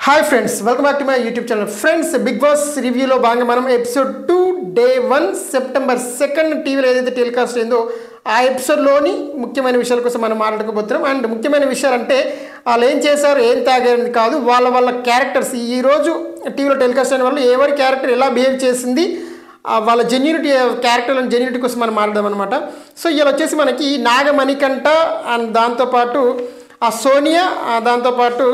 Hi friends, welcome back to my YouTube channel. Friends, Bigg Boss రివ్యూలో భాగంగా మనం episode 2 day 1 September 2 టీవీలో ఏదైతే టెలికాస్ట్ అయిందో ఆ ఎపిసోడ్లోని ముఖ్యమైన విషయాల కోసం మనం మాట్లాడుకోబోతున్నాం. అండ్ ముఖ్యమైన విషయాలు అంటే వాళ్ళు ఏం చేశారు, ఏం తాగారని కాదు, వాళ్ళ క్యారెక్టర్స్ ఈరోజు టీవీలో టెలికాస్ట్ అయిన వాళ్ళు ఎవరి క్యారెక్టర్ ఎలా బిహేవ్ చేసింది, వాళ్ళ జెన్యూనిటీ క్యారెక్టర్లను జెన్యూనిటీ కోసం మనం మాట్లాడదాం అనమాట. సో ఇలా వచ్చేసి మనకి నాగమణికంఠ అండ్ దాంతోపాటు ఆ సోనియా, దాంతోపాటు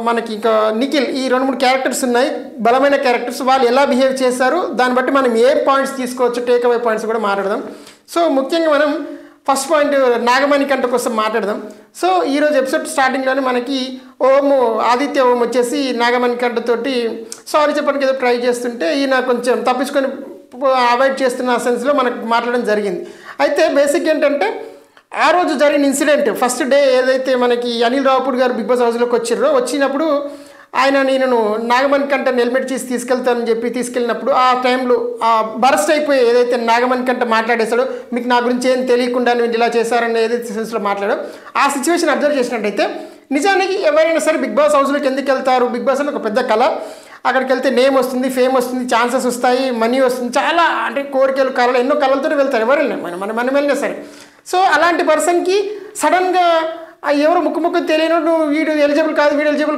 మనకి ఇంకా నిఖిల్, ఈ 2-3 క్యారెక్టర్స్ ఉన్నాయి, బలమైన క్యారెక్టర్స్. వాళ్ళు ఎలా బిహేవ్ చేశారు దాన్ని బట్టి మనం ఏ పాయింట్స్ తీసుకోవచ్చు, టేక్ అవే పాయింట్స్ కూడా మాట్లాడదాం. సో ముఖ్యంగా మనం ఫస్ట్ పాయింట్ నాగమణికంఠ కోసం మాట్లాడదాం. సో ఈరోజు ఎపిసోడ్ స్టార్టింగ్లోనే మనకి ఆదిత్య ఓం వచ్చేసి నాగమణికంఠ తోటి సారీ చెప్పడానికి ఏదో ట్రై చేస్తుంటే ఈయన కొంచెం తప్పించుకొని అవాయిడ్ చేస్తున్న సెన్స్లో మనకు మాట్లాడడం జరిగింది. అయితే బేసిక్ ఏంటంటే ఆ రోజు జరిగిన ఇన్సిడెంట్ ఫస్ట్ డే ఏదైతే మనకి అనిల్ రావుపూడి గారు బిగ్ బాస్ హౌస్లోకి వచ్చినప్పుడు నేను నాగమణికంఠ హెల్మెట్ చేసి తీసుకెళ్తానని చెప్పి తీసుకెళ్ళినప్పుడు ఆ టైంలో బరస్ట్ అయిపోయి ఏదైతే నాగమణికంఠ మాట్లాడేశాడో, మీకు నా గురించి ఏం తెలియకుండా మీరు ఇలా చేశారని ఏదైతే సెన్స్లో మాట్లాడో ఆ సిచ్యువేషన్ అబ్జర్వ్ చేసినట్టయితే నిజానికి ఎవరైనా సరే బిగ్ బాస్ హౌస్లోకి ఎందుకు వెళ్తారు? బిగ్ బాస్ అని ఒక పెద్ద కళ, అక్కడికి వెళ్తే నేమ్ వస్తుంది, ఫేమ్ వస్తుంది, ఛాన్సెస్ వస్తాయి, మనీ వస్తుంది, చాలా అంటే కోరికలు కళలు ఎన్నో కళలతో వెళ్తారు ఎవరైనా, మనం వెళ్ళినా సరే. సో అలాంటి పర్సన్కి సడన్గా ఎవరు ముక్కు తెలియను, నువ్వు వీడు ఎలిజిబుల్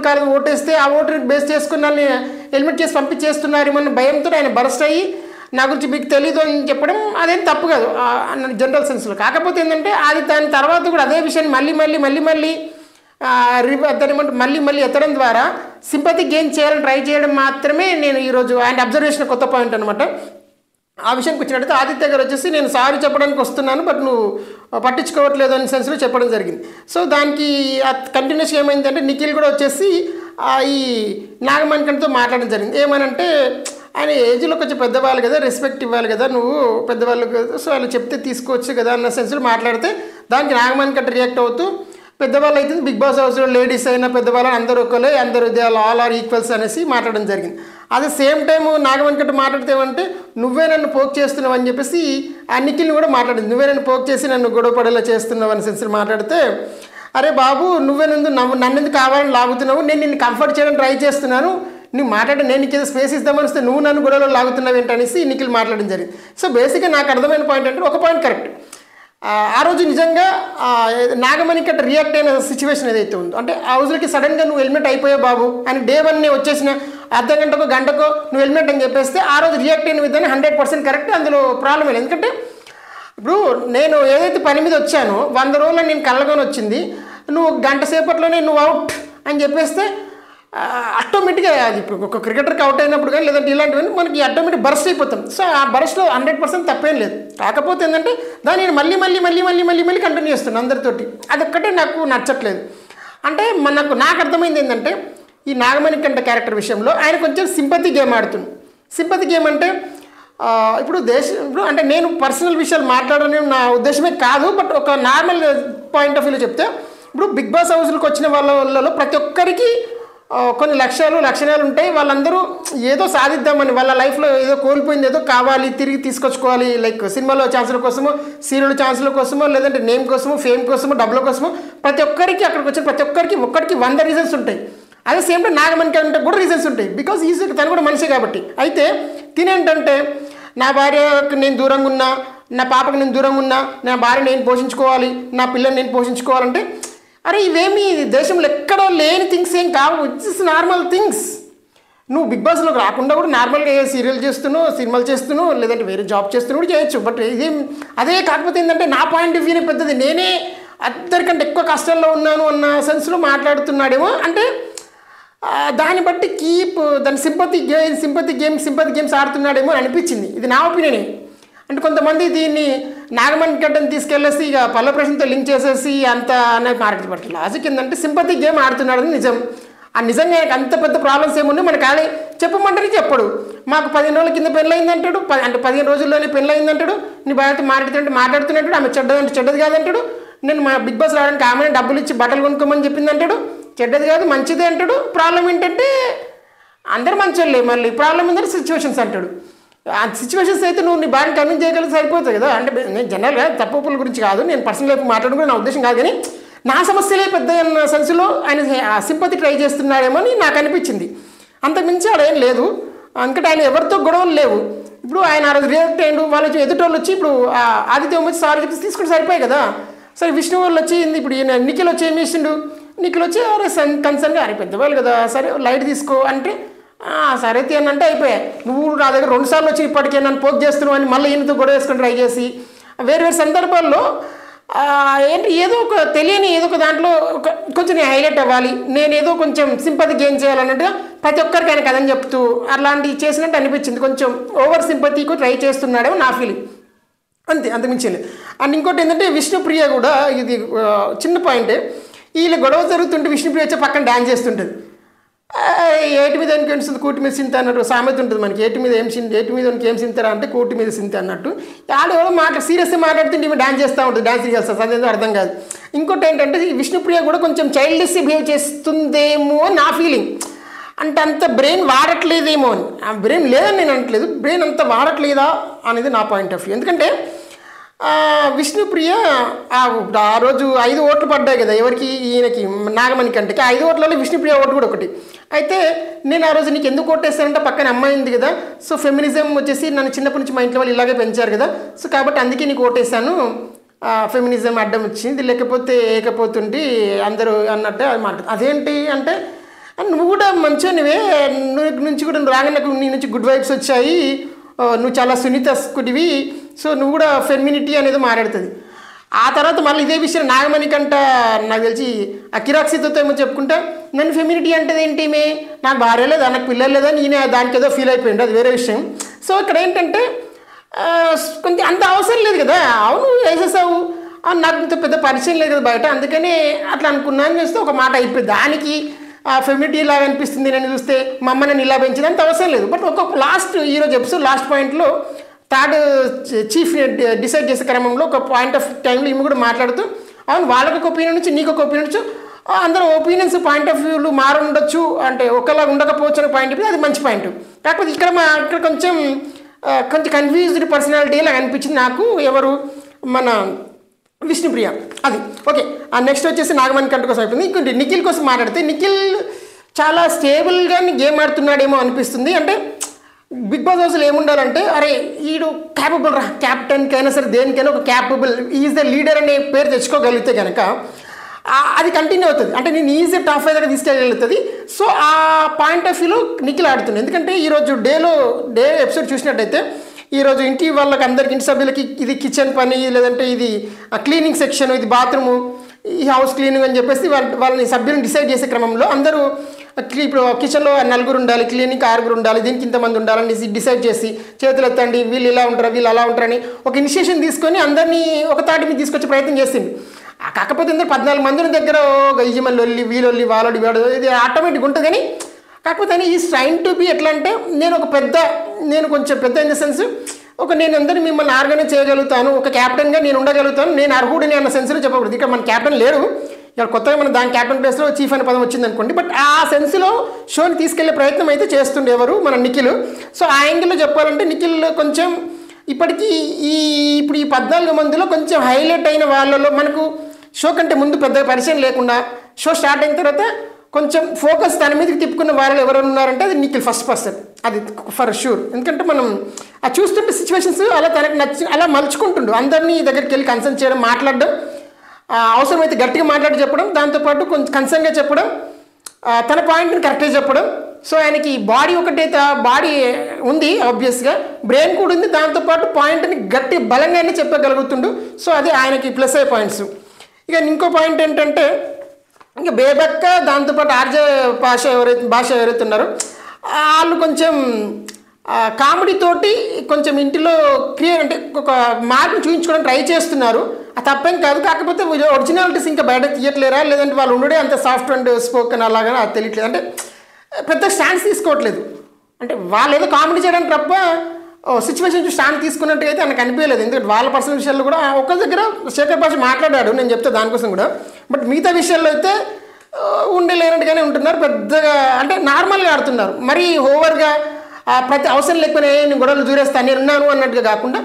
కాదు ఓటేస్తే ఆ ఓటుని బేస్ చేసుకుని నన్ను హెల్మెట్ చేసి పంపించేస్తున్నారు మన భయంతో ఆయన బరస్ట్ అయ్యి నా గురించి మీకు తెలీదు అని చెప్పడం అదేం తప్పు కాదు జనరల్ సెన్స్లో. కాకపోతే ఏంటంటే అది దాని తర్వాత కూడా అదే విషయాన్ని మళ్ళీ ఎత్తడం ద్వారా సింపతి గెయిన్ చేయాలని ట్రై చేయడం మాత్రమే నేను ఈరోజు ఆయన అబ్జర్వేషన్ కొత్త పాయింట్ అనమాట. ఆ విషయానికి వచ్చినట్టయితే ఆదిత్య గారు వచ్చేసి నేను సారీ చెప్పడానికి వస్తున్నాను, బట్ నువ్వు పట్టించుకోవట్లేదు అనే సెన్స్లో చెప్పడం జరిగింది. సో దానికి కంటిన్యూస్గా ఏమైందంటే నిఖిల్ కూడా వచ్చేసి ఈ నాగమణికంఠతో మాట్లాడడం జరిగింది. ఏమనంటే ఆయన ఏజ్లో కొంచెం పెద్దవాళ్ళు కదా, రెస్పెక్ట్ ఇవ్వాలి కదా, నువ్వు పెద్దవాళ్ళు కదా, సో వాళ్ళు చెప్తే తీసుకోవచ్చు కదా అన్న సెన్స్లో మాట్లాడితే దానికి నాగమణికంఠ రియాక్ట్ అవుతూ పెద్దవాళ్ళు అయితే బిగ్ బాస్ హౌస్లో లేడీస్ అయినా పెద్దవాళ్ళు అందరూ ఒకలే, అందరూ ఆల్ ఆర్ ఈక్వల్స్ అనేసి మాట్లాడడం జరిగింది. అదే సేమ్ టైం నాగమణికంఠ మాట్లాడితేమంటే నువ్వే నన్ను పోక్ చేస్తున్నావు అని చెప్పేసి ఆ నిఖిల్ని కూడా మాట్లాడింది. నువ్వే నన్ను పోక్ చేసి నన్ను గొడవ పడేలా చేస్తున్నావు అని సెన్స్ మాట్లాడితే, అరే బాబు నన్ను ఎందుకు కావాలని లాగుతున్నావు, నేను నిన్ను కంఫర్ట్ చేయడానికి ట్రై చేస్తున్నాను, నువ్వు మాట్లాడి నేను నీకు ఏదో స్పేస్ ఇద్దామని వస్తే నువ్వు నన్ను గొడవలో లాగుతున్నావు ఏంటనేసి నిఖిల్ మాట్లాడడం జరిగింది. సో బేసిక్గా నాకు అర్థమైన పాయింట్ అంటే ఒక పాయింట్ కరెక్ట్, ఆ రోజు నిజంగా నాగమణికంఠ రియాక్ట్ అయిన సిచ్యువేషన్ ఏదైతే ఉందో, అంటే హౌస్లోకి సడన్గా నువ్వు హెల్మెట్ అయిపోయావు బాబు అని డే 1 వచ్చేసిన అర్ధ గంటకో నువ్వు హెల్మెట్ అని చెప్పేస్తే ఆ రోజు రియాక్ట్ అయిన విధానం 100% కరెక్ట్, అందులో ప్రాబ్లం లేదు. ఎందుకంటే ఇప్పుడు నేను ఏదైతే పని మీద వచ్చానో 100 రోజుల్లో నేను కళ్ళకొని వచ్చింది, నువ్వు గంట సేపట్లోనే నువ్వు అవుట్ అని చెప్పేస్తే ఆటోమేటిక్గా అది ఇప్పుడు ఒక క్రికెటర్కి అవుట్ అయినప్పుడు కానీ లేదంటే ఇలాంటివన్నీ మనకి ఆటోమేటిక్ బరస్ట్ అయిపోతాం. సో ఆ బరస్ట్లో 100% తప్పేం లేదు. కాకపోతే ఏంటంటే దాన్ని నేను మళ్ళీ కంటిన్యూ చేస్తున్నాను అందరితోటి, అదొక్కటే నాకు నచ్చట్లేదు. అంటే నాకు అర్థమైంది ఏంటంటే ఈ నాగమణికంఠ క్యారెక్టర్ విషయంలో ఆయన కొంచెం సింపతి గేమ్ ఆడుతుంది. సింపతి గేమ్ అంటే ఇప్పుడు అంటే నేను పర్సనల్ విషయాలు మాట్లాడడం నా ఉద్దేశమే కాదు, బట్ ఒక నార్మల్ పాయింట్ ఆఫ్ వ్యూలో చెప్తే ఇప్పుడు బిగ్ బాస్ హౌస్లోకి వచ్చిన వాళ్ళలో ప్రతి ఒక్కరికి కొన్ని లక్షణాలు ఉంటాయి. వాళ్ళందరూ ఏదో సాధిద్దామని, వాళ్ళ లైఫ్లో ఏదో కోల్పోయింది ఏదో కావాలి, తిరిగి తీసుకొచ్చుకోవాలి, లైక్ సినిమాలో ఛాన్సుల కోసమో, సీరియల్ ఛాన్సుల కోసమో, లేదంటే నేమ్ కోసమో, ఫేమ్ కోసమో, డబ్బుల కోసమో ప్రతి ఒక్కరికి అక్కడికి వచ్చిన ప్రతి ఒక్కరికి 100 రీజన్స్ ఉంటాయి. అదే సేమ్ టైం నాగమణికంఠ కూడా రీజన్స్ ఉంటాయి, బికాజ్ ఈజీ తను కూడా మనిషి కాబట్టి. అయితే తినేంటంటే నా భార్యకు నేను దూరంగా ఉన్నా, నా పాపకు నేను దూరంగా ఉన్నా, నా భార్య నేను పోషించుకోవాలి, నా పిల్లని నేను పోషించుకోవాలంటే అరే ఇవేమి దేశంలో ఎక్కడో లేని థింగ్స్ ఏం కావు, ఇట్స్ నార్మల్ థింగ్స్. నువ్వు బిగ్ బాస్లోకి రాకుండా కూడా నార్మల్గా ఏ సీరియల్ చేస్తున్నావు, సినిమాలు చేస్తున్నావు, లేదంటే వేరే జాబ్ చేస్తున్నావు కూడా చేయొచ్చు. బట్ ఇదేం అదే కాకపోతే ఏంటంటే నా పాయింట్ ఆఫ్ వ్యూనే పెద్దది, నేనే అందరికంటే ఎక్కువ కష్టాల్లో ఉన్నాను అన్న సెన్స్లో మాట్లాడుతున్నాడేమో. అంటే దాన్ని బట్టి దాని సింపతి గేమ్స్ ఆడుతున్నాడేమో అనిపించింది. ఇది నా ఒపీనియనే. అంటే కొంతమంది దీన్ని నాగమణికంఠని తీసుకెళ్ళేసి ఇక పల్ల ప్రశ్నతో లింక్ చేసేసి అంత అనేది మాట్లాడబట్టి లాజిక్ ఏంటంటే సింపతి గేమ్ ఆడుతున్నాడని నిజం. ఆ నిజంగా అంత పెద్ద ప్రాబ్లమ్స్ ఏమున్నాయి మనకు కానీ చెప్పమంటే చెప్పడు. మాకు 15 రోజుల కింద పెళ్ళయిందంటాడు, అంటే 15 రోజుల్లోనే పెళ్ళయిందంటాడు, నీ భార్యతో మాట్లాడుతున్నట్టు ఆమె చెడ్డది కాదంటాడు, నేను మా బిగ్ బాస్ రావడానికి ఆమె డబ్బులు ఇచ్చి బట్టలు కొనుక్కోమని చెప్పింది అంటాడు, చెడ్డది కాదు మంచిదే అంటాడు. ప్రాబ్లం ఏంటంటే అందరు మంచోళ్ళే, మళ్ళీ ప్రాబ్లం ఏంటంటే సిచ్యువేషన్స్ అంటాడు. ఆ సిచ్యువేషన్స్ అయితే నువ్వు నీ భార్యను కన్విన్స్ చేయగలిగి సరిపోతుంది కదా. అంటే నేను జనరల్గా తప్పుల గురించి కాదు, నేను పర్సనల్ లైఫ్ మాట్లాడడం కూడా నా ఉద్దేశం కాదు, కానీ నా సమస్యలే పెద్ద అన్న సెన్స్లో ఆయన సింపతి ట్రై చేస్తున్నాడేమో అని నాకు అనిపించింది. అంతకుమించి అదేం లేదు. అందుకంటే ఆయన ఎవరితో గొడవలు లేవు. ఇప్పుడు ఆయన ఆ రోజు రియాక్ట్ అయ్యిండు, వాళ్ళు ఎదుటోళ్ళు వచ్చి ఇప్పుడు ఆదిత్య వచ్చి సారీ చెప్పి తీసుకుంటే సరిపోయి కదా. సరే విష్ణు వాళ్ళు వచ్చి ఇప్పుడు ఈయన నిఖిల్ వచ్చి ఏం చేసిండు, నిఖిల్ వచ్చి అరే కన్సర్న్గా అరే పెద్దవాళ్ళు కదా సరే లైట్ తీసుకో అంటే సరే అని అంటే అయిపోయాయి. నువ్వు నా దగ్గర 2 సార్లు వచ్చి ఇప్పటికే నన్ను పోక్ చేస్తున్నావు అని మళ్ళీ ఈయనతో గొడవ వేసుకొని ట్రై చేసి వేరు సందర్భాల్లో ఏంటి ఏదో ఒక తెలియని ఏదో ఒక దాంట్లో కొంచెం నేను హైలైట్ అవ్వాలి, నేను ఏదో కొంచెం సింపతి గెయిన్ చేయాలన్నట్టుగా ప్రతి ఒక్కరికి ఆయన కథని చెప్తూ అలాంటివి చేసినట్టు అనిపించింది. కొంచెం ఓవర్ సింపతికి ట్రై చేస్తున్నాడేమో నా ఫీలింగ్, అంతే, అంతకుమించి. అండ్ ఇంకోటి ఏంటంటే విష్ణుప్రియ కూడా ఇది చిన్న పాయింటే, వీళ్ళు గొడవ జరుగుతుంటే విష్ణుప్రియ వచ్చి పక్కన డ్యాన్స్ చేస్తుంటుంది. ఏటి మీద ఎనికి ఏడుస్తుంది కూటి మీద సింత అన్నట్టు సామెత ఉంటుంది మనకి. ఏటి మీద ఏం సింతరా అంటే కూటి మీద సింత అన్నట్టు. ఆడెవడో సీరియస్గా మాట్లాడుతుంటే ఇవి డ్యాన్స్ చేస్తూ ఉంటుంది, డ్యాన్స్ చేస్తుంది, అదేదో అర్థం కాదు. ఇంకోటి ఏంటంటే ఈ విష్ణుప్రియ కూడా కొంచెం చైల్డిష్ బిహేవ్ చేస్తుందేమో నా ఫీలింగ్. అంటే అంత బ్రెయిన్ వాడట్లేదేమో అని. ఆ బ్రెయిన్ లేదని నేను అనట్లేదు, బ్రెయిన్ అంత వాడట్లేదా అనేది నా పాయింట్ ఆఫ్ వ్యూ. ఎందుకంటే విష్ణుప్రియ ఆ రోజు 5 ఓట్లు పడ్డాయి కదా ఎవరికి, ఈయనకి నాగమణి కంటకి. 5 ఓట్లలో విష్ణుప్రియ ఓటు కూడా ఒకటి. అయితే నేను ఆ రోజు నీకు ఎందుకు ఓటేస్తానంటే పక్కన అమ్మాయి ఉంది కదా, సో ఫెమినిజం వచ్చేసి నన్ను చిన్నప్పటి నుంచి మా ఇంట్లో వాళ్ళు ఇలాగే పెంచారు కదా, సో కాబట్టి అందుకే నీకు ఓటేసాను, ఫెమినిజం అడ్డం వచ్చింది, లేకపోతే ఏకపోతుంటే అందరూ అన్నట్టే అది మాట. అదేంటి అంటే నువ్వు కూడా మంచిగా నువ్వు నుంచి కూడా రాగానే నీ నుంచి గుడ్ వైబ్స్ వచ్చాయి, నువ్వు చాలా సున్నితకుడివి, సో నువ్వు కూడా ఫెమినిటీ అనేది మాట్లాడుతుంది. ఆ తర్వాత మళ్ళీ ఇదే విషయం నాగమణి కంట నాకు తెలిసి ఆ కిరాక్సితో ఏమో చెప్పుకుంటా నన్ను ఫెమినిటీ అంటే ఏంటి, నాకు భార్య లేదా నాకు పిల్లలు లేదా, నేనే దానికి ఏదో ఫీల్ అయిపోయింది, అది వేరే విషయం. సో ఇక్కడ ఏంటంటే కొంచెం అంత అవసరం లేదు కదా, అవును వేసేసావు, నాకు ఇంత పెద్ద పరిచయం లేదు కదా బయట, అందుకని అట్లా అనుకున్నాను చేస్తే ఒక మాట అయిపోయింది. దానికి ఫెమినిటీ లాగా అనిపిస్తుంది నేను చూస్తే, మా అమ్మ నన్ను ఇలా పెంచింది అంత అవసరం లేదు. బట్ ఒక ఈరోజు ఎపిసోడ్ లాస్ట్ పాయింట్లో థర్డ్ చీఫ్ డిసైడ్ చేసే క్రమంలో ఒక పాయింట్ ఆఫ్ టైంలో ఈమె కూడా మాట్లాడుతూ అవును వాళ్ళకి ఒక ఒపీనియన్ నుంచి నీకు ఒక ఒపీనియన్ నుంచి అందరూ ఒపీనియన్స్ పాయింట్ ఆఫ్ వ్యూలు మారుండొచ్చు అంటే ఒకలా ఉండకపోవచ్చు అనే పాయింట్ అది మంచి పాయింట్. కాకపోతే ఇక్కడ కొంచెం కన్ఫ్యూజ్డ్ పర్సనాలిటీ లాగా అనిపించింది నాకు. ఎవరు మన విష్ణుప్రియ అది ఓకే. నెక్స్ట్ వచ్చేసి నాగమణి కంట కోసం అయిపోయింది. ఇంకొంటి నిఖిల్ కోసం మాట్లాడితే నిఖిల్ చాలా స్టేబుల్గా గేమ్ ఆడుతున్నాడేమో అనిపిస్తుంది. అంటే బిగ్ బాస్ హౌస్లో ఏముండాలంటే అరే ఈడు క్యాపబుల్ రా, క్యాప్టెన్కి అయినా సరే దేనికైనా ఒక క్యాపబుల్ ఈజ్ ద లీడర్ అనే పేరు తెచ్చుకోగలిగితే కనుక అది కంటిన్యూ అవుతుంది, అంటే నేను ఈజీ టాప్ 5 దగ్గర తీసుకెళ్ళగలుగుతుంది. సో ఆ పాయింట్ ఆఫ్ వ్యూలో నిఖిల్ ఆడుతుంది. ఎందుకంటే ఈరోజు డే ఎపిసోడ్ చూసినట్టయితే ఈరోజు ఇంటి వాళ్ళకి అందరికి ఇంటి సభ్యులకి ఇది కిచెన్ పని, లేదంటే ఇది క్లీనింగ్ సెక్షన్, ఇది బాత్రూము, ఈ హౌస్ క్లీనింగ్ అని చెప్పేసి వాళ్ళని సభ్యులను డిసైడ్ చేసే క్రమంలో అందరూ ఇప్పుడు కిచెన్లో 4 ఉండాలి, క్లీనింగ్ 6 ఉండాలి, దీనికి ఇంతమంది ఉండాలని డిసైడ్ చేసి చేతులు ఎత్తండి, వీళ్ళు ఇలా ఉంటారు వీళ్ళు అలా ఉంటారని ఒక ఇనిషియేషన్ తీసుకొని అందరినీ ఒక తాటి మీద తీసుకొచ్చే ప్రయత్నం చేసింది. కాకపోతే అందరూ 14 మంది దగ్గర యజమానులు వీళ్ళొల్లి వాళ్ళొల్లి వాడు ఇది ఆటోమేటిక్గా ఉంటుంది. కానీ కాకపోతే ఈ ట్రైన్ టు బి ఎట్లా అంటే నేను కొంచెం పెద్ద ఇన్ ద సెన్స్ నేను అందరినీ మిమ్మల్ని ఆర్గనైజ్ చేయగలుగుతాను, ఒక క్యాప్టెన్గా నేను ఉండగలుగుతాను, నేను అర్హుడిని అన్న సెన్స్లో చెప్పకూడదు. ఇక్కడ మన క్యాప్టెన్ లేడు, ఇక్కడ కొత్తగా మన దాని క్యాప్టెన్ ప్లేస్లో చీఫ్ అనే పదం వచ్చింది అనుకోండి. బట్ ఆ సెన్స్లో షోని తీసుకెళ్లే ప్రయత్నం అయితే చేస్తుండేవారు మన నిఖిల్. సో ఆ యాంగిల్లో చెప్పాలంటే నిఖిల్ కొంచెం ఇప్పటికీ ఇప్పుడు ఈ 14 మందిలో కొంచెం హైలైట్ అయిన వాళ్ళలో మనకు షో కంటే ముందు పెద్ద పరిచయం లేకుండా షో స్టార్ట్ అయిన తర్వాత కొంచెం ఫోకస్ తన మీదకి తిప్పుకున్న వాళ్ళు ఎవరు ఉన్నారంటే అది నిఖిల్ ఫస్ట్ పర్సన్, అది ఫర్ షూర్. ఎందుకంటే మనం ఆ చూస్తుంటే సిచ్యువేషన్స్ అలా తనకు నచ్చి అలా మలుచుకుంటుండు, అందరినీ దగ్గరికి వెళ్ళి కన్సర్న్ చేయడం, మాట్లాడడం, అవసరమైతే గట్టిగా మాట్లాడి చెప్పడం, దాంతోపాటు కొంచెం కన్సర్న్గా చెప్పడం, తన పాయింట్ని కరెక్ట్గా చెప్పడం. సో ఆయనకి బాడీ బాడీ ఉంది, ఆబ్వియస్గా బ్రెయిన్ కూడా ఉంది, దాంతోపాటు పాయింట్ని గట్టి బలంగానే చెప్పగలుగుతుండు. సో అది ఆయనకి ప్లస్ అయ్యే పాయింట్స్. ఇక ఇంకో పాయింట్ ఏంటంటే ఇంకా బేబక్క దాంతోపాటు ఆర్జే భాష ఎవరైతే ఉన్నారో వాళ్ళు కొంచెం కామెడీతోటి కొంచెం ఇంటిలో క్లియర్ అంటే ఒక మార్పుని చూపించుకోవడానికి ట్రై చేస్తున్నారు, అది తప్పేం కాదు. కాకపోతే ఒరిజినాలిటీస్ ఇంకా బయట తీయట్లేరా, లేదంటే వాళ్ళు ఉండడే అంత సాఫ్ట్ అండ్ స్పోకెన్ అలాగా అది తెలియట్లేదు, అంటే పెద్ద స్టాండ్స్ తీసుకోవట్లేదు. అంటే వాళ్ళు ఏదో కామెడీ చేయడానికి తప్ప సిచ్యువేషన్ స్టాండ్ తీసుకున్నట్టుగా అయితే నాకు అనిపించలేదు. ఎందుకంటే వాళ్ళ పర్సనల్ విషయాల్లో కూడా ఒక దగ్గర శేఖర్ భాష మాట్లాడాడు, నేను చెప్తే దానికోసం కూడా. బట్ మిగతా విషయాల్లో అయితే ఉండలేనట్టుగానే ఉంటున్నారు, పెద్దగా అంటే నార్మల్గా ఆడుతున్నారు, మరీ ఓవర్గా ప్రతి అవసరం లేకపోయినా నేను గొడవలు దూరేస్తాను నేను ఉన్నాను అన్నట్టుగా కాకుండా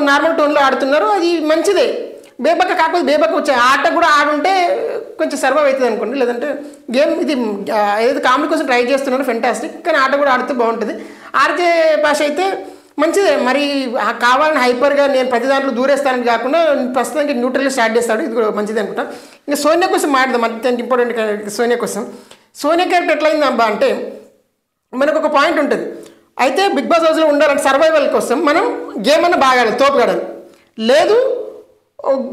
నార్మల్ టోన్లో ఆడుతున్నారు, అది మంచిదే. బేబక్క కాకపోతే బేబక్క వచ్చే ఆట కూడా ఆడుంటే కొంచెం సర్వైవ్ అవుతుంది అనుకోండి. లేదంటే గేమ్ ఇది ఏదైతే కామెడీ కోసం ట్రై చేస్తున్నారో ఫెంటాస్టిక్, కానీ ఆట కూడా ఆడితే బాగుంటుంది. ఆర్జే భాష అయితే మంచిదే, మరి కావాలని హైపర్గా నేను ప్రతి దాంట్లో దూరేస్తానని కాకుండా ప్రస్తుతానికి న్యూట్రల్గా స్టార్ట్ చేస్తాడు, ఇది కూడా మంచిది అనుకుంటా. ఇంకా సోనియా కోసం మాట్లాడదాం, అత్యంత ఇంపార్టెంట్ సోనియా కోసం. సోనియా క్యారెక్టర్ ఎట్లయింది అబ్బా అంటే, మనకు ఒక పాయింట్ ఉంటుంది, అయితే బిగ్ బాస్ హౌస్లో ఉండాలంటే సర్వైవల్ కోసం మనం గేమ్ అన్న బాగా తోపుగాడాలి, లేదు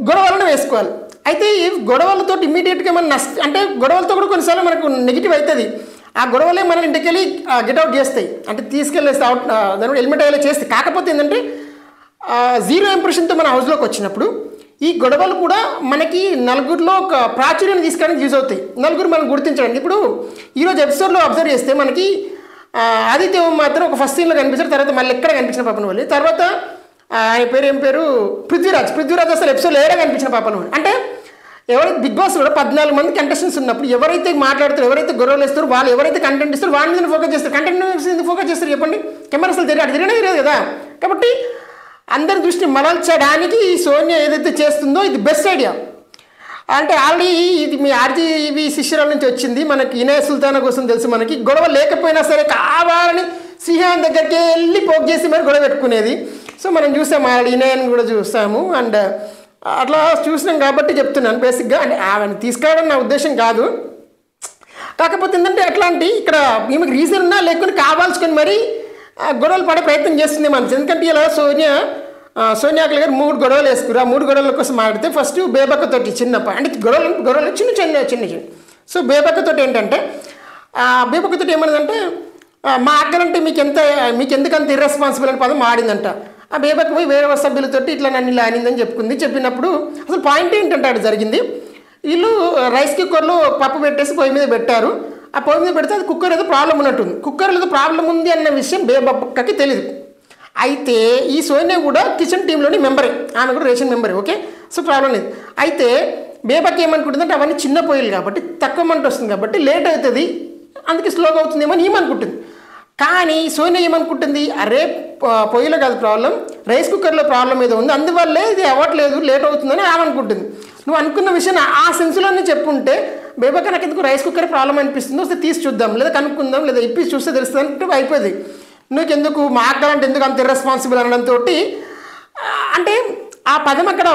గొడవలను వేసుకోవాలి. అయితే ఈ గొడవలతో ఇమీడియట్గా మనం అంటే గొడవలతో కూడా కొన్నిసార్లు మనకు నెగిటివ్ అవుతుంది. ఆ గొడవలే మనం ఇంటికి వెళ్ళి గెట్అవుట్ చేస్తాయి, అంటే తీసుకెళ్ళేస్తే అవుట్ దాని ఎలిమినేట్ అయ్యేలా చేస్తాయి. కాకపోతే ఏంటంటే జీరో ఇంప్రెషన్తో మన హౌస్లోకి వచ్చినప్పుడు ఈ గొడవలు కూడా మనకి నలుగురిలో ఒక ప్రాచుర్యాన్ని తీసుకోవడానికి యూజ్ అవుతాయి, నలుగురు మనం గుర్తించడానికి. ఇప్పుడు ఈరోజు ఎపిసోడ్లో అబ్జర్వ్ చేస్తే మనకి ఆదిత్య మాత్రం ఒక ఫస్ట్ సీన్లో కనిపించారు, తర్వాత మళ్ళీ ఎక్కడ కనిపించిన పాపన వాళ్ళు, తర్వాత ఆయన పేరు ఏం పేరు పృథ్వీరాజ్ అసలు ఎపిసోడ్లో ఏడా కనిపించిన పాపన వాళ్ళు. అంటే ఎవరైతే బిగ్ బాస్ కూడా 14 మంది కంటెస్టెంట్స్ ఉన్నప్పుడు ఎవరైతే మాట్లాడుతారో, ఎవరైతే గొడవలు వేస్తారో, వాళ్ళు ఎవరైతే కంటెంట్ ఇస్తారో వాళ్ళ మీద ఫోకస్ చేస్తారు. కంటెంట్ ఎందుకు ఫోకస్ చేస్తారు చెప్పండి, కెమెరా అసలు తిరగనే తెలియదు కదా. కాబట్టి అందరి దృష్టిని మరల్చడానికి ఈ సోనియా ఏదైతే చేస్తుందో ఇది బెస్ట్ ఐడియా. అంటే ఆల్రెడీ ఇది మీ ఆర్జీవి శిష్యురాల నుంచి వచ్చింది, మనకి ఇనయ సుల్తానా కోసం తెలుసు, మనకి గొడవ లేకపోయినా సరే కావాలని శ్రీహాన్ దగ్గరికి వెళ్ళి పోక్ చేసి మరి గొడవ పెట్టుకునేది. సో మనం చూసాము ఆల్రెడీ ఇనయని కూడా చూసాము, అండ్ అట్లా చూసినాం కాబట్టి చెప్తున్నాను బేసిక్గా. అంటే ఆమెను తీసుకురావడం నా ఉద్దేశం కాదు, కాకపోతే ఏంటంటే అట్లాంటి ఇక్కడ ఈమెకు రీజన్ ఉన్నా లేకుండా కావాల్సుకొని మరి గొడవలు పడే ప్రయత్నం చేస్తుంది మనసు. ఎందుకంటే ఇలా సోనియా అఖిల్ గారు 3 గొడవలు వేసుకురు. ఆ 3 గొడవల కోసం మాడితే ఫస్ట్ బేబక్కతోటి చిన్నప్ప అంటే గొడవలు చిన్న. సో బేబక్కతోటి ఏంటంటే బేబక్కతోటి ఏమన్నదంటే మా అక్కలంటే మీకు ఎందుకంత ఇర్రెస్పాన్సిబుల్ అని పదం ఆడిందంట. ఆ బేబక్ పోయి వేరే సభ్యులతోటి ఇట్లా నన్ను ఇలా అనిందని చెప్పుకుంది. చెప్పినప్పుడు అసలు పాయింట్ ఏంటంటే అక్కడ జరిగింది, వీళ్ళు రైస్ కుక్కర్లో పప్పు పెట్టేసి పొయ్యి మీద పెట్టారు. ఆ పొయ్యి మీద పెడితే అది కుక్కర్ ఏదో ప్రాబ్లం ఉన్నట్టుంది, కుక్కర్ ఏదో ప్రాబ్లం ఉంది అన్న విషయం బేబక్కకి తెలియదు. అయితే ఈ సోనియా కూడా కిచెన్ టీంలోని మెంబరే, ఆమె కూడా రేషన్ మెంబరే, ఓకే. సో ప్రాబ్లం లేదు. అయితే బేబక్ ఏమనుకుంటుందంటే అవన్నీ చిన్న పొయ్యిలు కాబట్టి తక్కువ మంట వస్తుంది కాబట్టి లేట్ అవుతుంది, అందుకే స్లోగా అవుతుందేమో అని ఏమనుకుంటుంది. కానీ సోనియా ఏమనుకుంటుంది, అరే పొయ్యిలో కాదు ప్రాబ్లం, రైస్ కుక్కర్లో ప్రాబ్లం ఏదో ఉంది, అందువల్లే ఇది అవ్వట్లేదు, లేట్ అవుతుందని ఆమె అనుకుంటుంది. నువ్వు అనుకున్న విషయం ఆ సెన్స్లోనే చెప్పుంటే బేబక్క నాకు ఎందుకు రైస్ కుక్కర్ ప్రాబ్లం అనిపిస్తుందో వస్తే తీసి చూద్దాం, లేదా కనుక్కుందాం, లేదా ఇప్పి చూస్తే తెలుస్తుంది అంటే అయిపోయింది. నువ్వుకెందుకు మాట్లాడంటే ఎందుకు అంత ఇర్రెస్పాన్సిబుల్ అనడంతో అంటే ఆ పదం అక్కడ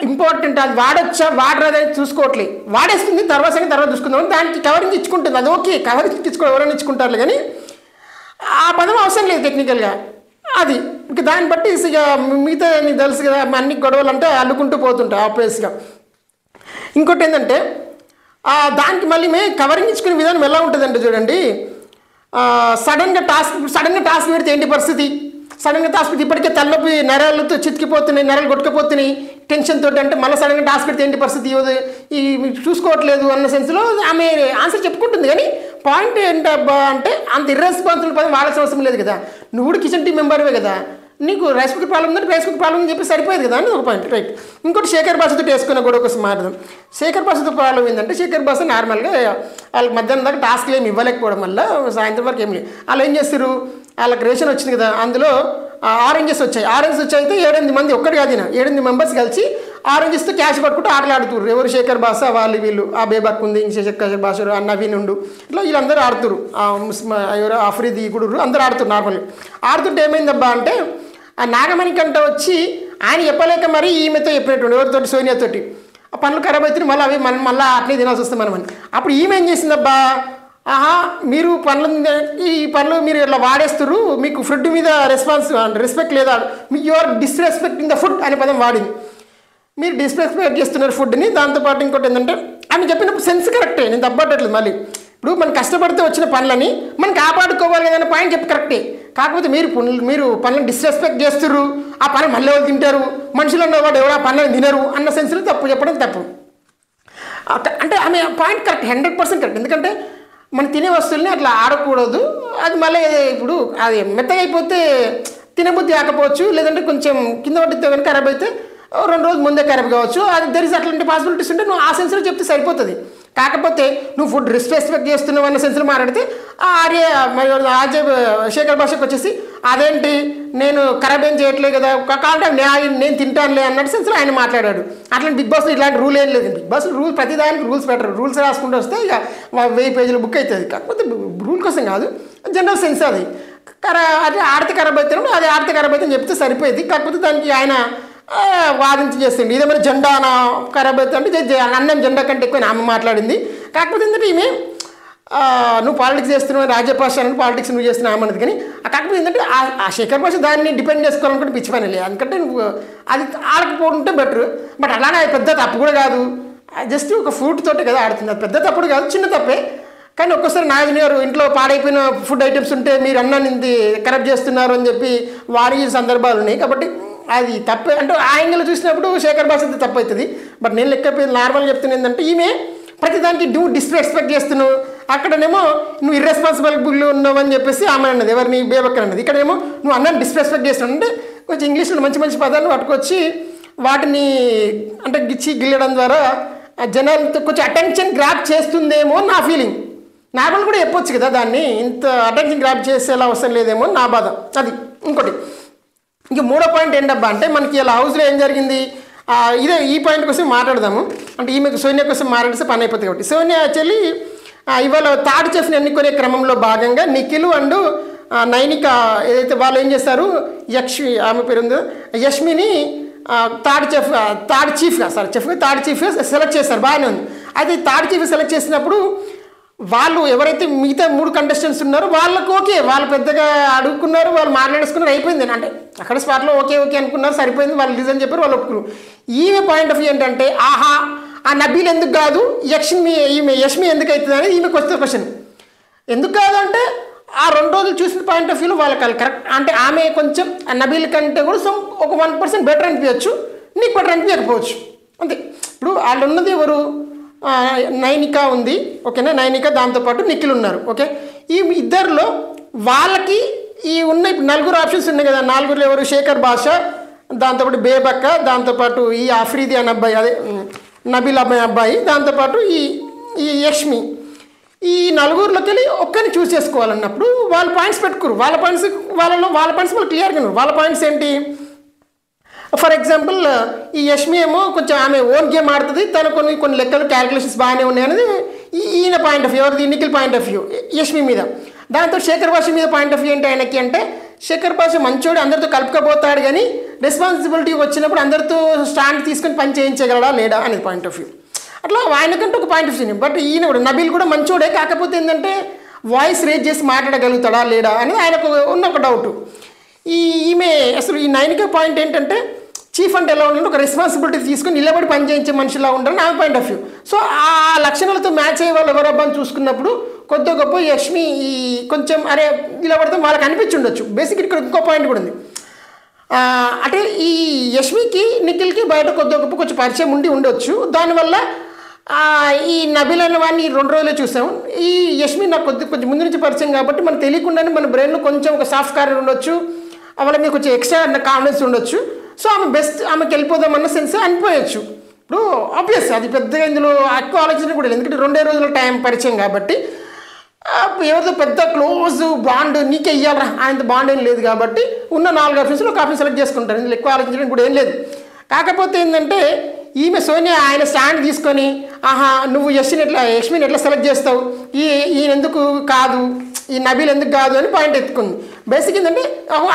ఇంపార్టెంట్, అది వాడొచ్చా వాడరాదని చూసుకోవట్లేదు, వాడేస్తుంది తర్వాత చూసుకుందాం, దానికి కవరింగ్ ఇచ్చుకుంటుంది, అది ఓకే, కవరింగ్ ఇచ్చుకోవడం ఎవరైనా ఇచ్చుకుంటారు కానీ ఆ పదం అవసరం లేదు టెక్నికల్గా. అది ఇంకా దాన్ని బట్టి ఇక మిగతా నీకు తెలుసు కదా, అన్ని గొడవలు అంటే అల్లుకుంటూ పోతుంటాయి ఆబ్వియస్గా. ఇంకోటి ఏంటంటే దానికి మళ్ళీ కవరింగ్ ఇచ్చుకునే విధానం ఎలా ఉంటుందంటే చూడండి, సడన్గా టాస్క్ పెడితే ఏంటి పరిస్థితి, సడన్గా టాస్క్ పెడితే ఇప్పటికే తలనొప్పి నరాలతో చితికిపోతున్నాయి, నరాలు కొట్టుకుపోతున్నాయి టెన్షన్ తోటి, అంటే మళ్ళీ సడన్గా టాస్క్ పెడితే ఏంటి పరిస్థితి, ఈ చూసుకోవట్లేదు అన్న సెన్స్లో ఆమె ఆన్సర్ చెప్పుకుంటుంది. కానీ పాయింట్ ఏంటబ్బా అంటే అంత ఇర్రెస్పాన్సిబుల్ పని వాడాల్సిన అవసరం లేదు కదా, నువ్వు కూడా కిచెన్ టీం మెంబర్వే కదా, నీకు రైస్ కుక్కర్ ప్రాబ్లం ఉందంటే రైస్ కుక్కర్ ప్రాబ్లం అని చెప్పి సరిపోయేది కదా అని ఒక పాయింట్, రైట్. ఇంకోటి శేఖర్ భాషతో వేసుకున్న గొడవ కోసం మాట్లాడదాం. శేఖర్ భాషతో ప్రాబ్లం ఏంటంటే శేఖర్ భాష నార్మల్గా వాళ్ళకి మధ్యాహ్నం దాకా టాస్క్లు ఏమి ఇవ్వలేకపోవడం వల్ల సాయంత్రం వరకు ఏం లేదు, వాళ్ళు ఏం చేస్తారు, వాళ్ళకి రేషన్ వచ్చింది కదా, అందులో ఆరెంజెస్ వచ్చాయి అయితే 7-8 మంది, ఒక్కటి కాదు 7-8 మెంబర్స్ కలిసి ఆరెంజెస్తో క్యాష్ పట్టుకుంటూ ఆటలు ఆడుతున్నారు. ఎవరు శేఖర్ భాష, వాళ్ళు వీళ్ళు, ఆ బేబక్ ఉంది, శేఖర్ భాష, నవీన్ ఉండు, ఇట్లా వీళ్ళందరూ ఆడుతురు, ఎవరు ఆఫ్రీది గుడురు అందరూ ఆడుతున్నారు. నార్మల్గా ఆడుతుంటే ఏమైందబ్బా అంటే ఆ నాగమణి కంట వచ్చి ఆయన చెప్పలేక మరి ఈమెతో చెప్పినట్టు ఎవరితోటి సోనియాతోటి ఆ పనులు ఖరాబ్ అవుతుంది, మళ్ళీ అవి మళ్ళీ అట్లే తినాల్సి వస్తాం మనం అని. అప్పుడు ఈమె ఏం చేసిందబ్బా, మీరు ఈ పనులు మీరు ఇట్లా వాడేస్తారు, మీకు ఫుడ్ మీద రెస్పెక్ట్ లేదా, you are disrespecting the food అనే పదం వాడింది. మీరు డిస్రెస్పెక్ట్ చేస్తున్నారు ఫుడ్ని. దాంతోపాటు ఇంకోటి ఏంటంటే ఆమె చెప్పినప్పుడు సెన్స్ కరెక్టే, నేను తప్పట్లేదు. మళ్ళీ ఇప్పుడు మనం కష్టపడితే వచ్చిన పనులని మనం కాపాడుకోవాలి కదా పాయింట్ చెప్పి కరెక్టే. కాకపోతే మీరు పనులను డిస్రెస్పెక్ట్ చేస్తున్నారు, ఆ పని మళ్ళీ ఎవరు తింటారు, మనుషులు ఉన్నవాడు ఎవరు ఆ పనులను తినరు అన్న సెన్స్లో చెప్పడం తప్పు. అంటే ఆమె పాయింట్ కరెక్ట్, 100% కరెక్ట్. ఎందుకంటే మనం తినే వస్తువుల్ని అట్లా ఆడకూడదు, అది మళ్ళీ ఇప్పుడు అది మెత్తగా అయిపోతే తినబుద్ధి కాకపోవచ్చు, లేదంటే కొంచెం కింద పడితే కనుక ఖరాబ్ అయితే 2 రోజులు ముందే ఖరాబ్ కావచ్చు, అది దెర్ అట్లాంటి పాసిబిలిటీస్ ఉంటే నువ్వు ఆ సెన్స్లో చెప్తే సరిపోతుంది. కాకపోతే నువ్వు ఫుడ్ రెస్పెక్ట్ చేస్తున్నావు అన్న సెన్స్లో మాట్లాడితే శేఖర్ భాషకు వచ్చేసి అదేంటి నేను ఖరాబ్ ఏం చేయట్లేదు కదా కాబట్టి నేను తింటానులే అన్నట్టు సెన్స్లో ఆయన మాట్లాడాడు. అట్లా బిగ్ బాస్లో ఇలాంటి రూల్ ఏం లేదు. బిగ్ బాస్ రూల్ ప్రతిదానికి రూల్స్ పెట్టరు. రూల్స్ రాసుకుంటూ వస్తే ఇక 1000 పేజీల బుక్ అవుతుంది. కాకపోతే రూల్ కోసం కాదు, జనరల్ సెన్స్ అది. అది ఆడితే ఖరాబ్ అవుతాను, అది ఆడితే ఖరాబ్ అవుతుంది చెప్తే సరిపోయింది. కాకపోతే దానికి ఆయన వాదించి చేస్తుంది. ఇదే మరి జెండా ఖరాబ్ అవుతుంది అంటే అన్నం జెండా కంటే ఎక్కువ ఆమె మాట్లాడింది. కాకపోతే ఏంటంటే ఈమె నువ్వు పాలిటిక్స్ చేస్తున్నావు, రాజ్యపాష అని పాలిటిక్స్ నువ్వు చేస్తున్నావు అన్నది. కానీ కాకపోతే ఏంటంటే ఆ శేఖర్ భాష దాన్ని డిపెండ్ చేసుకోవాలనుకుంటే పిచ్చి పని లేదు. ఎందుకంటే నువ్వు అది ఆడకపోతుంటే బెటర్. బట్ అలానే అది పెద్ద తప్పు కూడా కాదు. జస్ట్ ఒక ఫ్రూట్ తోటే కదా ఆడుతుంది. అది పెద్ద తప్పుడు కాదు, చిన్న తప్పే. కానీ ఒక్కోసారి నాగార్జున గారు ఇంట్లో పాడైపోయిన ఫుడ్ ఐటమ్స్ ఉంటే మీరు అన్నాన్ని కరప్ట్ చేస్తున్నారు అని చెప్పి వారి సందర్భాలు ఉన్నాయి. కాబట్టి అది తప్పే అంటే ఆ యాంగిల్ చూసినప్పుడు శేఖర్ భాష తప్పు అవుతుంది. బట్ నేను లెక్కపోయింది నార్మల్గా చెప్తున్నా ఏంటంటే ఈమె ప్రతిదానికి డిస్రెస్పెక్ట్ చేస్తున్నావు. అక్కడనేమో నువ్వు ఇర్రెస్పాన్సిబుల్ ఉన్నావు అని చెప్పేసి ఆమె అన్నది, ఎవరిని బేబక్కర్ అన్నది. ఇక్కడేమో నువ్వు అన్నాన్ని డిస్రెస్పెక్ట్ చేస్తున్నావు అంటే కొంచెం ఇంగ్లీష్లో మంచి మంచి పదాలను పట్టుకొచ్చి వాటిని అంటే గిల్లడం ద్వారా జనాలతో కొంచెం అటెన్షన్ గ్రాప్ చేస్తుందేమో నా ఫీలింగ్. నార్మల్ కూడా చెప్పొచ్చు కదా దాన్ని, ఇంత అటెన్షన్ గ్రాప్ చేసేలా అవసరం లేదేమో నా బాధ అది. ఇంకోటి ఇంక మూడో పాయింట్ ఏంటబ్బా అంటే మనకి ఇలా హౌస్లో ఏం జరిగింది ఈ పాయింట్ కోసం మాట్లాడదాము. అంటే ఈమెకు సోనియా కోసం మాట్లాడితే పని అయిపోతుంది. కాబట్టి సోనియా యాక్చువల్లీ ఇవాళ థర్డ్ చెఫ్ని ఎన్నుకునే క్రమంలో భాగంగా నిఖిల్ అండ్ నైనిక ఏదైతే వాళ్ళు ఏం చేస్తారు, ఆమె పేరు ఉందో యష్మిని థర్డ్ చీఫ్గా సెలెక్ట్ చేస్తారు. బాగానే ఉంది. అయితే థర్డ్ చీఫ్ సెలెక్ట్ చేసినప్పుడు వాళ్ళు ఎవరైతే మిగతా 3 కంటెస్టెంట్స్ ఉన్నారో వాళ్ళకు ఓకే, వాళ్ళు పెద్దగా అడుగుకున్నారు, వాళ్ళు మాట్లాడేసుకున్నారు, అయిపోయింది. అంటే అక్కడ స్పాట్లో ఓకే అనుకున్నారు, సరిపోయింది, వాళ్ళు రీజన్ చెప్పారు, వాళ్ళు ఒప్పుకున్నారు. ఈమె పాయింట్ ఆఫ్ వ్యూ ఏంటంటే ఆహా ఆ నబీల్ ఎందుకు కాదు, యష్మి ఎందుకు అవుతుంది అనేది ఈమెకు వస్తే క్వశ్చన్. ఎందుకు కాదు అంటే ఆ 2 రోజులు చూసిన పాయింట్ ఆఫ్ వ్యూలో వాళ్ళకి కరెక్ట్ అంటే ఆమె కొంచెం నబీల్ కంటే కూడా ఒక 1% బెటర్ అనిపించవచ్చు, నీకు బెటర్ అనిపించకపోవచ్చు అంతే. ఇప్పుడు వాళ్ళు ఉన్నది ఎవరు, నైనిక ఉంది ఓకేనా, నైనిక దాంతోపాటు నిఖిల్ ఉన్నారు ఓకే. ఈ ఇద్దరిలో వాళ్ళకి ఈ ఉన్న 4 ఆప్షన్స్ ఉన్నాయి కదా, 4 ఎవరు, శేఖర్ భాష, దాంతోపాటు బేబక్క, దాంతోపాటు ఈ ఆఫ్రీది అనే అబ్బాయి, అదే నబీల్ అబ్బాయి, దాంతోపాటు ఈ యష్మి. ఈ 4లోకి వెళ్ళి ఒక్కరిని చూస్ చేసుకోవాలన్నప్పుడు వాళ్ళు పాయింట్స్ పెట్టుకోరు. వాళ్ళ పాయింట్స్ వాళ్ళు క్లియర్గా ఉన్నారు. వాళ్ళ పాయింట్స్ ఏంటి, ఫర్ ఎగ్జాంపుల్ ఈ యష్మి ఏమో కొంచెం ఆమె ఓన్ గేమ్ ఆడుతుంది, తను కొన్ని లెక్కలు క్యాలిక్యులేషన్స్ బాగానే ఉన్నాయి అనేది ఈయన పాయింట్ ఆఫ్ వ్యూ, ఎవరిది Nikhil point of view Yashmi మీద. దాంతో శేఖర్ భాష మీద పాయింట్ ఆఫ్ వ్యూ ఏంటి ఆయనకి అంటే, శేఖర్ భాష మంచోడు, అందరితో కలుపుకపోతాడు, కానీ రెస్పాన్సిబిలిటీ వచ్చినప్పుడు అందరితో స్టాండ్ తీసుకొని పని చేయించగలడా లేడా అనేది పాయింట్ ఆఫ్ వ్యూ. అట్లా ఆయనకంటే ఒక పాయింట్ ఆఫ్ వ్యూ. బట్ ఈయన కూడా నబీల్ కూడా మంచోడే, కాకపోతే ఏంటంటే వాయిస్ రేజ్ చేసి మాట్లాడగలుగుతాడా లేడా అనేది ఆయనకు ఉన్న ఒక డౌట్. ఈమె అసలు ఈ నైనిక పాయింట్ ఏంటంటే చీఫ్ అంటే ఎలా ఉండాలంటే ఒక రెస్పాన్సిబిలిటీ తీసుకొని నిలబడి పని చేయించే మనిషిలా ఉండాలని ఆమె పాయింట్ ఆఫ్ వ్యూ. సో ఆ లక్షణాలతో మ్యాచ్ అయ్యే వాళ్ళు ఎవరబ్బా అని చూసుకున్నప్పుడు కొద్ది గొప్ప యష్మి కొంచెం అరే నిలబడితే వాళ్ళకి అనిపించి ఉండొచ్చు. బేసిక్ ఇక్కడ ఇంకో పాయింట్ కూడా ఉంది, అంటే ఈ యష్మికి నిఖిల్కి బయట కొద్ది గొప్ప కొంచెం పరిచయం ఉండొచ్చు. దానివల్ల ఈ నబీల్ అనే వాడిని 2 రోజులే చూసాము. ఈ యష్మి నాకు కొంచెం ముందు నుంచి పరిచయం కాబట్టి మనకు తెలియకుండానే మన బ్రెయిన్లో కొంచెం ఒక సాఫ్ట్ కార్నర్ ఉండొచ్చు, వాళ్ళ మీద కొంచెం ఎక్స్ట్రా కాన్ఫిడెన్స్ ఉండొచ్చు. సో ఆమె బెస్ట్, ఆమెకి వెళ్ళిపోదామన్న సెన్స్ అనిపోయచ్చు. ఇప్పుడు ఆబ్వియస్ అది పెద్దగా ఇందులో ఎక్కువ ఆలోచన కూడా లేదు, ఎందుకంటే 2 రోజుల టైం పరిచయం కాబట్టి ఎవరితో పెద్ద క్లోజ్ బాండ్ నీకే ఇవ్వాలరా ఆయనతో బాండ్ ఏం లేదు కాబట్టి ఉన్న 4 ఆప్షన్స్లో ఒక ఆప్షన్ సెలెక్ట్ చేసుకుంటారు. ఇందులో ఎక్కువ ఆలోచించడం కూడా ఏం లేదు. కాకపోతే ఏంటంటే ఈమె సోనియా ఆయన స్టాండ్ తీసుకొని ఆహా నువ్వు యష్మిని ఎట్లా సెలెక్ట్ చేస్తావు, ఈయన ఎందుకు కాదు, ఈ నబీల్ ఎందుకు కాదు అని పాయింట్ ఎత్తుకుంది. బేసిక్ ఏంటంటే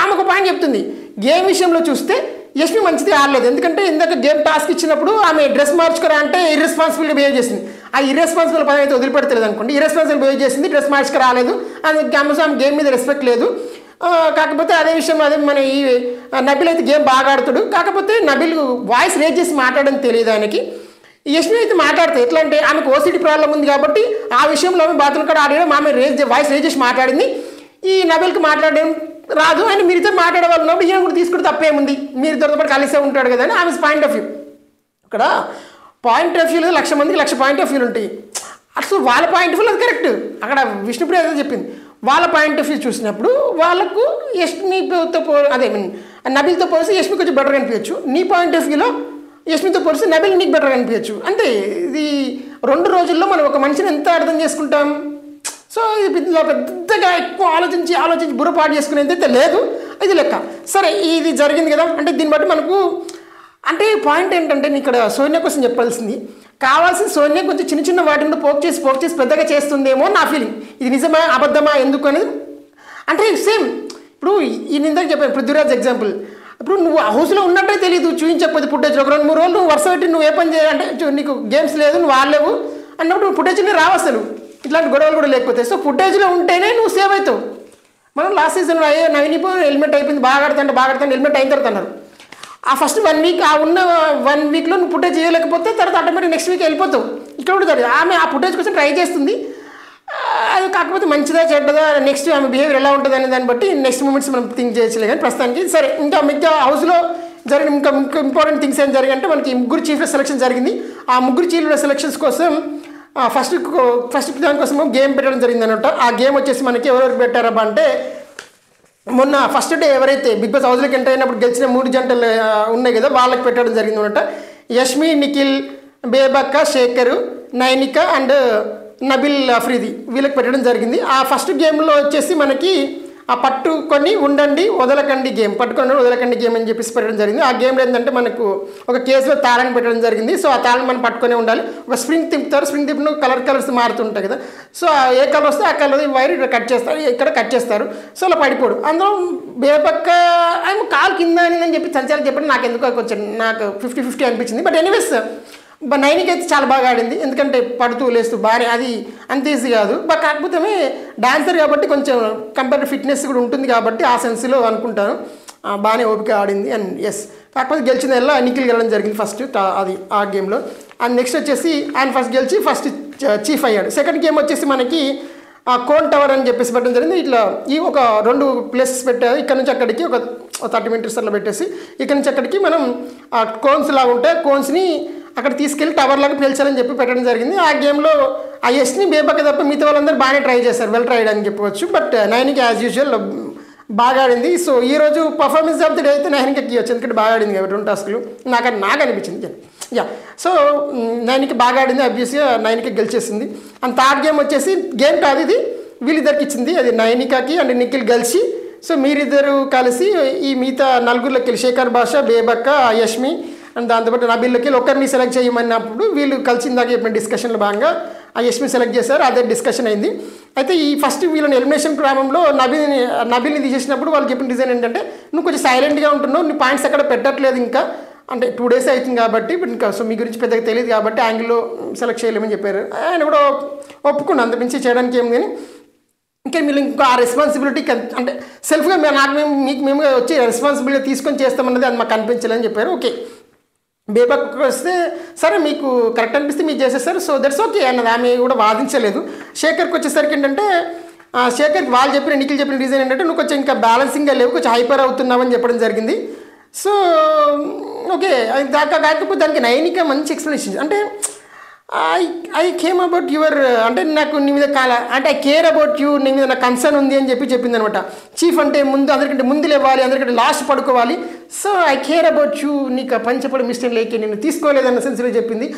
ఆమె ఒక పాయింట్ చెప్తుంది, గేమ్ విషయంలో చూస్తే యష్మి మంచిది ఆడలేదు. ఎందుకంటే ఇందాక గేమ్ టాస్క్ ఇచ్చినప్పుడు ఆమె డ్రెస్ మార్చుకోరా అంటే ఇర్రెస్పాన్సిబుల్గా బిహేవ్ చేసింది. ఆ ఇర్రెస్పాన్సిబుల్ పని అయితే వదిలిపెడతలేదు అనుకోండి, ఇర్రెస్పాన్సిబుల్ బిహేవ్ చేసింది, డ్రెస్ మార్చుకు రాలేదు, అందుకే ఆమె గేమ్ మీద రెస్పెక్ట్ లేదు. కాకపోతే అదే విషయం అదే మన ఈ నబీల్ అయితే గేమ్ బాగా ఆడుతాడు, కాకపోతే నబీల్ వాయిస్ రేజ్ చేసి మాట్లాడడం తెలియదు ఆయనకి. యష్మి అయితే మాట్లాడుతుంది, ఎట్లా అంటే ఆమెకు ఓసిటీ ప్రాబ్లం ఉంది కాబట్టి ఆ విషయంలో ఆమె బాత్రూమ్ కూడా ఆడడం, ఆమె వాయిస్ రేజ్ చేసి మాట్లాడింది. ఈ నబీల్కి మాట్లాడడం రాదు, ఆయన మీరితో మాట్లాడే వాళ్ళు ఉన్నప్పుడు ఈయన కూడా తీసుకుంటే తప్పేముంది, మీరు పాటు కలిసే ఉంటాడు కదా అని ఆమె పాయింట్ ఆఫ్ వ్యూ. ఇక్కడ పాయింట్ ఆఫ్ వ్యూలో 1,00,000 మందికి 1,00,000 పాయింట్ ఆఫ్ వ్యూలు ఉంటాయి. అసలు వాళ్ళ పాయింట్ ఆఫ్ వ్యూ అది కరెక్ట్. అక్కడ విష్ణుప్రియ ఏదో చెప్పింది, వాళ్ళ పాయింట్ ఆఫ్ వ్యూ చూసినప్పుడు వాళ్ళకు యష్మితో నబీల్తో పోలిసి యష్మి కొంచెం బెటర్ అనిపించచ్చు, నీ పాయింట్ ఆఫ్ వ్యూలో యష్మితో పోలిసి నబీల్ నీకు బెటర్ అనిపించచ్చు. అంతే. ఇది 2 రోజుల్లో మనం ఒక మనిషిని ఎంత అర్థం చేసుకుంటాం. సో ఇది ఇందులో పెద్దగా ఎక్కువ ఆలోచించి బుర్రపాటు చేసుకునేది అయితే లేదు, ఇది లెక్క. సరే ఇది జరిగింది కదా, అంటే దీన్ని బట్టి మనకు అంటే పాయింట్ ఏంటంటే నేను ఇక్కడ సోనియా కోసం చెప్పాల్సింది, కావాల్సిన సోనియా కొంచెం చిన్న చిన్న వాటిని పోక్ చేసి పెద్దగా చేస్తుందేమో నా ఫీలింగ్. ఇది నిజమా అబద్ధమా ఎందుకు అనేది అంటే సేమ్ ఇప్పుడు ఈ ఇందాక చెప్పాను పృథ్వీరాజ్ ఎగ్జాంపుల్. ఇప్పుడు నువ్వు హౌస్లో ఉన్నట్టే తెలియదు, చూపించకపోతే ఫుటేజ్ ఒక 2-3 రోజులు నువ్వు వరుస పెట్టి నువ్వు ఏ పని చేయాలంటే నీకు గేమ్స్ లేదు, నువ్వు ఆడలేవు అన్నప్పుడు ఫుటేజ్ని రావసలు ఇట్లాంటి గొడవలు కూడా లేకపోతే. సో ఫుటేజ్లో ఉంటేనే నువ్వు సేవ్ అవుతావు. మనం లాస్ట్ సీజన్లో నవీనిపో హెల్మెట్ అయిపోయింది, బాగా ఆడుతాను హెల్మెట్ అయిన తర్వాత అన్నారు. ఆ ఫస్ట్ 1 వీక్ ఆ ఉన్న 1 వీక్లో నువ్వు ఫుటేజ్ చేయలేకపోతే తర్వాత ఆటోమేటిక్ నెక్స్ట్ వీక్ వెళ్ళిపోతావు. ఇక్కడ కూడా ఆమె ఆ ఫుటేజ్ కోసం ట్రై చేస్తుంది, అది కాకపోతే మంచిదా చెడ్డదా నెక్స్ట్ ఆమె బిహేవియర్ ఎలా ఉంటుంది అనే దాన్ని బట్టి నెక్స్ట్ మూమెంట్స్ మనం థింక్ చేయొచ్చులే. కానీ ప్రస్తుతానికి సరే ఇంకా మిగతా హౌస్లో జరిగిన ఇంకా ఇంపార్టెంట్ థింగ్స్ ఏం జరిగాయంటే మనకి 3 చీఫ్ల సెలక్షన్ జరిగింది. ఆ 3 చీఫ్ల సెలక్షన్స్ కోసం ఫస్ట్ దానికోసం గేమ్ పెట్టడం జరిగింది అనమాట. ఆ గేమ్ వచ్చేసి మనకి ఎవరెవరు పెట్టారబ్బా అంటే మొన్న ఫస్ట్ డే ఎవరైతే బిగ్ బాస్ హౌస్లోకి ఎంటర్ అయినప్పుడు గెలిచిన 3 జంటలు ఉన్నాయి కదా వాళ్ళకి పెట్టడం జరిగింది అనమాట. యష్మి, నిఖిల్, బేబక్క, శేఖర్, నైనిక అండ్ నబిల్ అఫ్రీది వీళ్ళకి పెట్టడం జరిగింది. ఆ ఫస్ట్ గేమ్లో వచ్చేసి మనకి ఆ పట్టుకొని ఉండండి వదలకండి గేమ్, పట్టుకొని వదలకండి గేమ్ అని చెప్పేసి పెట్టడం జరిగింది. ఆ గేమ్లో ఏంటంటే మనకు ఒక కేసులో తాళాన్ని పెట్టడం జరిగింది. సో ఆ తాళం మనం పట్టుకొని ఉండాలి. ఒక స్ప్రింగ్ తిప్పుతారు, స్ప్రింగ్ తిప్పిన కలర్స్ మారుతుంటాయి కదా. సో ఏ కలర్ వస్తే ఆ కలర్ వైర్ ఇక్కడ కట్ చేస్తారు, ఇక్కడ కట్ చేస్తారు. సో అలా పడిపోడు. అందులో బేపక్క ఆయన కాలు కింద అని చెప్పి సంచారం చెప్పడం నాకు ఎందుకో కొంచెం నాకు 50-50 అనిపించింది. బట్ ఎనీవేస్ నైనికి అయితే చాలా బాగా ఆడింది, ఎందుకంటే పడుతూ లేస్తూ బాగానే, అది అంత ఈజీ కాదు. బట్ కాకపోతే డాన్సర్ కాబట్టి కొంచెం కంపేర్ ఫిట్నెస్ కూడా ఉంటుంది కాబట్టి ఆ సెన్స్లో అనుకుంటాను బాగానే ఓపిక ఆడింది. అండ్ ఎస్ కాకపోతే గెలిచిందల్లా నిఖిల్ గెలవడం జరిగింది ఫస్ట్ అది ఆ గేమ్లో. అండ్ నెక్స్ట్ వచ్చేసి ఆయన ఫస్ట్ గెలిచి ఫస్ట్ చీఫ్ అయ్యాడు. సెకండ్ గేమ్ వచ్చేసి మనకి కోన్ టవర్ అని చెప్పేసి పెట్టడం జరిగింది. ఇట్లా ఈ ఒక 2 ప్లేసెస్ పెట్టారు, ఇక్కడ నుంచి అక్కడికి ఒక 30 మీటర్స్ అలా పెట్టేసి ఇక్కడ నుంచి అక్కడికి మనం కోన్స్ లాగా ఉంటాయి, కోన్స్ని అక్కడ తీసుకెళ్ళి టవర్ లాగా పేల్చాలని చెప్పి పెట్టడం జరిగింది. ఆ గేమ్లో ఆ యష్ని బేబక్క తప్ప మిగతా వాళ్ళందరూ బాగానే ట్రై చేశారు, వెల్ ట్రైడ్ అని చెప్పవచ్చు. బట్ నైనికి యాజ్ యూజువల్ బాగా ఆడింది. సో ఈరోజు పర్ఫార్మెన్స్ ఆఫ్ ది డే అయితే నైనికి ఎక్కివచ్చు, ఎందుకంటే బాగా ఆడింది కాబట్టి 2 టాస్క్లు నాకు అనిపించింది. యా సో నైనికి బాగా ఆడింది, అబ్వియస్గా నైనికి గెలిచేసింది. అండ్ థర్డ్ గేమ్ వచ్చేసి గేమ్ కాదు ఇది, వీళ్ళిద్దరికి ఇచ్చింది, అది నైనికాకి అండ్ నిఖిల్ కలిసి. సో మీరిద్దరు కలిసి ఈ మిగతా 4లోకి వెళ్ళి శేఖర్ భాష, బేబక్క, యష్మి అండ్ దాంతోపాటు నబిల్లోకి ఒకరిని సెలెక్ట్ చేయమన్నప్పుడు వీళ్ళు కలిసి ఇందాక చెప్పిన డిస్కషన్లో భాగంగా ఆ యష్మి సెలెక్ట్ చేశారు, అదే డిస్కషన్ అయింది. అయితే ఈ ఫస్ట్ వీళ్ళని ఎలిమినేషన్ క్రమంలో నబిల్ని తీసేసినప్పుడు వాళ్ళు చెప్పిన డిజైన్ ఏంటంటే నువ్వు కొంచెం సైలెంట్గా ఉంటున్నావు, నీ పాయింట్స్ ఎక్కడ పెట్టట్లేదు, ఇంకా అంటే 2 days అవుతుంది కాబట్టి ఇంకా సో మీ గురించి పెద్దగా తెలియదు కాబట్టి యాంగిల్లో సెలెక్ట్ చేయలేమని చెప్పారు. ఆయన కూడా ఒప్పుకున్నాను, అంతమించి చేయడానికి ఏం కానీ ఇంకా మీరు ఇంకా ఆ రెస్పాన్సిబిలిటీ అంటే సెల్ఫ్గా మేము వచ్చి రెస్పాన్సిబిలిటీ తీసుకొని చేస్తామన్నది అది మాకు అనిపించాలని చెప్పారు. ఓకే బేబక్ వస్తే సరే మీకు కరెక్ట్ అనిపిస్తే మీరు చేసేస్తారు, సో దట్స్ ఓకే అన్నది ఆమె కూడా వాదించలేదు. శేఖర్కి వచ్చేసరికి ఏంటంటే శేఖర్కి వాళ్ళు చెప్పిన నిఖిల్ చెప్పిన రీజన్ ఏంటంటే నువ్వు కొంచెం ఇంకా బ్యాలెన్సింగ్గా లేవు, కొంచెం హైపర్ అవుతున్నావని చెప్పడం జరిగింది. సో ఓకే దాకా కాకపోతే దానికి నైనిక మంచి ఎక్స్ప్లెనేషన్ అంటే ఐ కేమ్ అబౌట్ యువర్ అంటే నాకు నీ మీద అంటే ఐ కేర్ అబౌట్ యూ, నీ మీద నాకు కన్సర్న్ ఉంది అని చెప్పింది అనమాట. చీఫ్ అంటే అందరికంటే ముందు లేవాలి, అందరికంటే లాస్ట్ పడుకోవాలి, so I care about you, నీకు పంచపడి మిస్టేక్ లేక నేను తీసుకోలేదన్న సెన్స్లో చెప్పింది.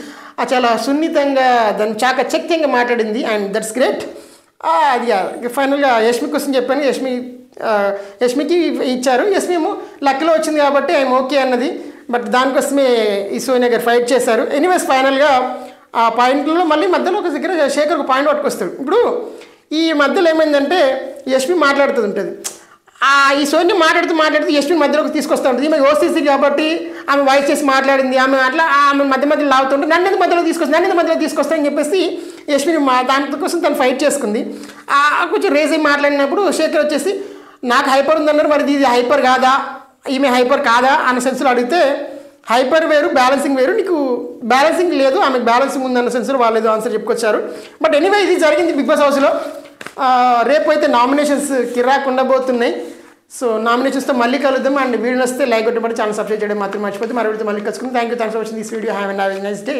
చాలా సున్నితంగా దాన్ని చాకచక్యంగా మాట్లాడింది అండ్ దట్స్ గ్రేట్. అది ఫైనల్గా యష్మి కోసం చెప్పాను, యష్మికి ఇచ్చారు, యష్మి ఏమో లక్లో వచ్చింది కాబట్టి ఐఎమ్ ఓకే అన్నది. బట్ దానికోసమే ఈ సోనియా గారు ఫైట్ చేశారు. ఎనీవేస్ ఫైనల్గా ఆ పాయింట్లో మళ్ళీ మధ్యలో ఒక దగ్గర శేఖర్ ఒక పాయింట్ పట్టుకొస్తాడు. ఇప్పుడు ఈ మధ్యలో ఏమైందంటే యష్మి మాట్లాడుతూ ఉంటుంది, ఈ సోనియా మాట్లాడుతూ యష్మి మధ్యలోకి తీసుకొస్తూ ఉంటుంది. ఈమె ఓసీసీ కాబట్టి ఆమె వాయిస్ చేసి మాట్లాడింది, ఆమె అట్లా ఆమె మధ్యలో లాగుతుంటే నన్ను మధ్యలో తీసుకొస్తా అని చెప్పేసి యష్మిని దానికోసం తను ఫైట్ చేసుకుంది. కొంచెం రేజ్ అయ్యి మాట్లాడినప్పుడు శేఖర్ వచ్చేసి నాకు హైపర్ ఉందన్నారు, మరి ఇది హైపర్ కాదా, ఈమె హైపర్ కాదా అన్న సెన్స్లో అడిగితే హైపర్ వేరు బ్యాలెన్సింగ్ వేరు, నీకు బ్యాలెన్సింగ్ లేదు, ఆమెకు బ్యాలెన్సింగ్ ఉందన్న సెన్స్లో వాళ్ళు ఏదో ఆన్సర్ చెప్పుకొచ్చారు. బట్ ఎనీవే ఇది జరిగింది బిగ్ బాస్ హౌస్లో. రేపు అయితే నామినేషన్స్ కిరాక్ ఉండబోతున్నాయి. సో నామినేషన్స్తో మళ్ళీ కలుద్దాం. అండ్ వీడియో వస్తే లైక్ కొట్టబడి ఛానల్ సబ్స్క్రైబ్ చేయడం మాత్రం మర్చిపోతే మరొకటి మళ్ళీ కలుసుకుందాం. Thank you for watching this video. Have a nice day.